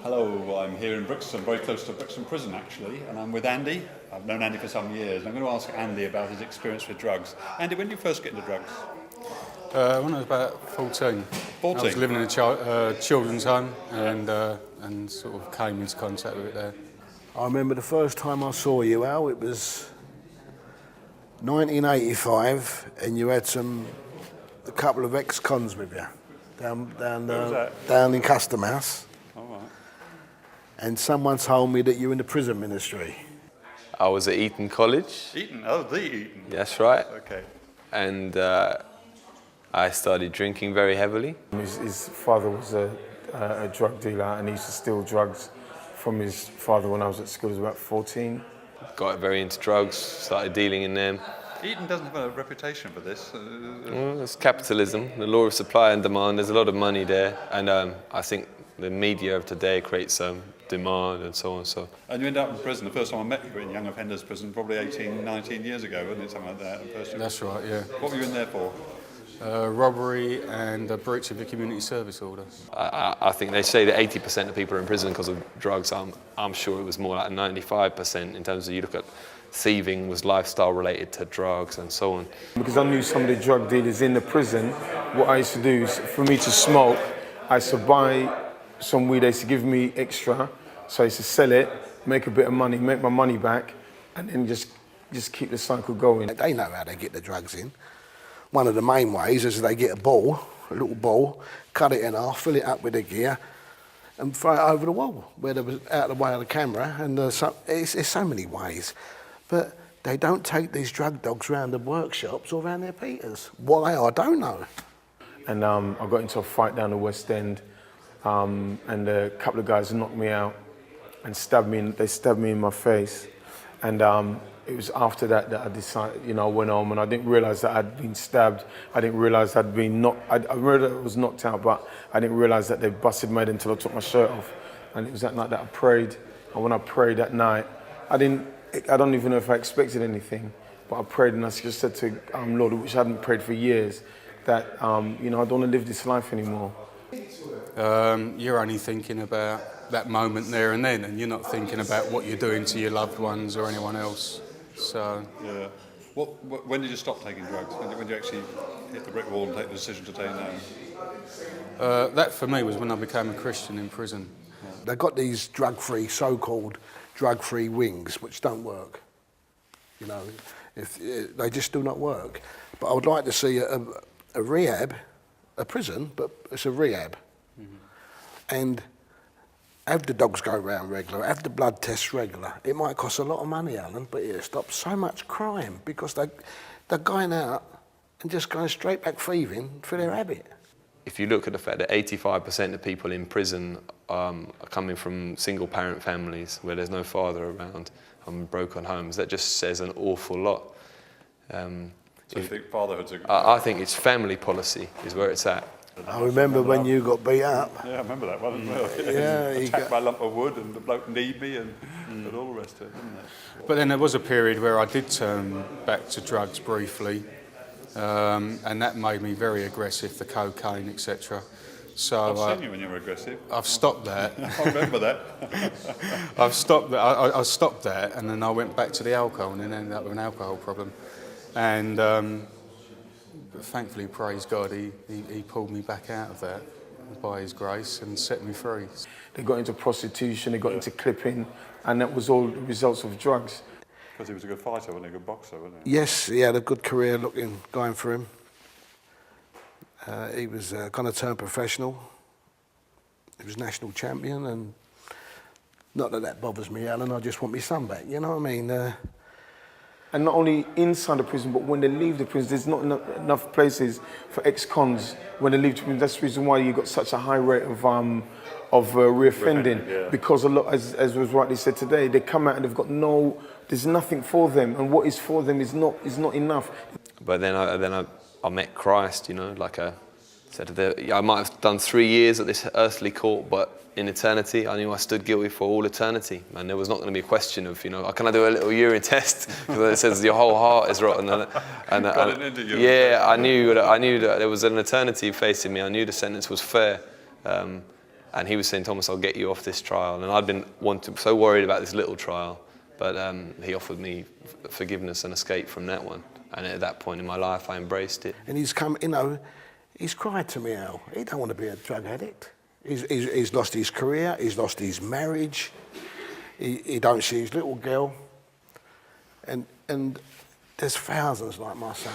Hello, I'm here in Brixton, very close to Brixton Prison actually, and I'm with Andy. I've known Andy for some years, and I'm going to ask Andy about his experience with drugs. Andy, when did you first get into drugs? When I was about 14. 14? I was living in a children's home and sort of came into contact with it there. I remember the first time I saw you, Al, it was 1985, and you had a couple of ex-cons with you down in Custom House. All right. And someone told me that you're in the prison ministry. I was at Eton College. Eton? Oh, the Eton. That's right. Okay. And I started drinking very heavily. His father was a drug dealer, and he used to steal drugs from his father when I was at school. I was about 14. Got very into drugs, started dealing in them. Eton doesn't have a reputation for this. Well, it's capitalism, the law of supply and demand. There's a lot of money there, and I think the media of today creates demand and so on. So. And you ended up in prison. The first time I met you in young offenders prison, probably 18, 19 years ago, wasn't it? Something like that. That's right, yeah. What were you in there for? Robbery and a breach of the community service order. I think they say that 80% of people are in prison because of drugs. I'm sure it was more like 95% in terms of you look at thieving was lifestyle related to drugs and so on. Because I knew some of the drug dealers in the prison, what I used to do is for me to smoke, I used to buy some weed, they used to give me extra, so I used to sell it, make a bit of money, make my money back, and then just keep the cycle going. They know how they get the drugs in. One of the main ways is they get a little ball, cut it in half, fill it up with the gear, and throw it over the wall, where they was out of the way of the camera, and there's so many ways. But they don't take these drug dogs around the workshops or around their Peters. Why, I don't know. And I got into a fight down the West End, and a couple of guys knocked me out and they stabbed me in my face. And it was after that I decided, I went home, and I didn't realise that I'd been stabbed. I didn't realise I'd been knocked. I realised I was knocked out, but I didn't realise that they busted my head until I took my shirt off. And it was that night that I prayed. And when I prayed that night, I don't even know if I expected anything, but I prayed and I just said to Lord, which I hadn't prayed for years, that I don't want to live this life anymore. You're only thinking about that moment there and then, and you're not thinking about what you're doing to your loved ones or anyone else. So. Yeah. When did you stop taking drugs? When did you actually hit the brick wall and take the decision to say no? That for me was when I became a Christian in prison. They've got these drug-free, so-called drug-free wings, which don't work. They just do not work. But I would like to see a rehab, a prison, but it's a rehab. Mm-hmm. And have the dogs go round regular, have the blood tests regular. It might cost a lot of money, Alan, but it'll stop so much crime because they're going out and just going straight back thieving for their habit. If you look at the fact that 85% of people in prison are coming from single-parent families where there's no father around and broken homes, that just says an awful lot. So you think fatherhood's I think it's family policy is where it's at. I remember when you got beat up. Yeah, I remember that one as well. Yeah, attacked by a lump of wood and the bloke kneed me and all the rest of it, didn't it? But then there was a period where I did turn back to drugs briefly, and that made me very aggressive, the cocaine, etc. So I've seen you when you were aggressive. I've stopped that. I remember that. I've stopped that. I stopped that, and then I went back to the alcohol, and then ended up with an alcohol problem. And thankfully, praise God, he pulled me back out of that by His grace and set me free. They got into prostitution, they got into clipping, and that was all the results of drugs. Because he was a good fighter, wasn't he? A good boxer, wasn't he? Yes, he had a good career going for him. He was going to turn professional. He was national champion, and not that bothers me, Alan. I just want my son back. You know what I mean? And not only inside the prison, but when they leave the prison, there's not enough places for ex-cons when they leave the prison. That's the reason why you've got such a high rate of reoffending. Yeah. Because a lot, as was rightly said today, they come out and they've got there's nothing for them, and what is for them is not enough. But then I met Christ, like I said, I might have done 3 years at this earthly court, but in eternity, I knew I stood guilty for all eternity, and there was not going to be a question of, can I do a little urine test? Because it says your whole heart is rotten. Yeah, I knew that there was an eternity facing me. I knew the sentence was fair. And he was saying, Thomas, I'll get you off this trial. And I'd been so worried about this little trial, but he offered me forgiveness and escape from that one. And at that point in my life, I embraced it. And he's come, you know, he's cried to me, Al. He don't want to be a drug addict. He's lost his career, he's lost his marriage, he don't see his little girl. And there's thousands like my son.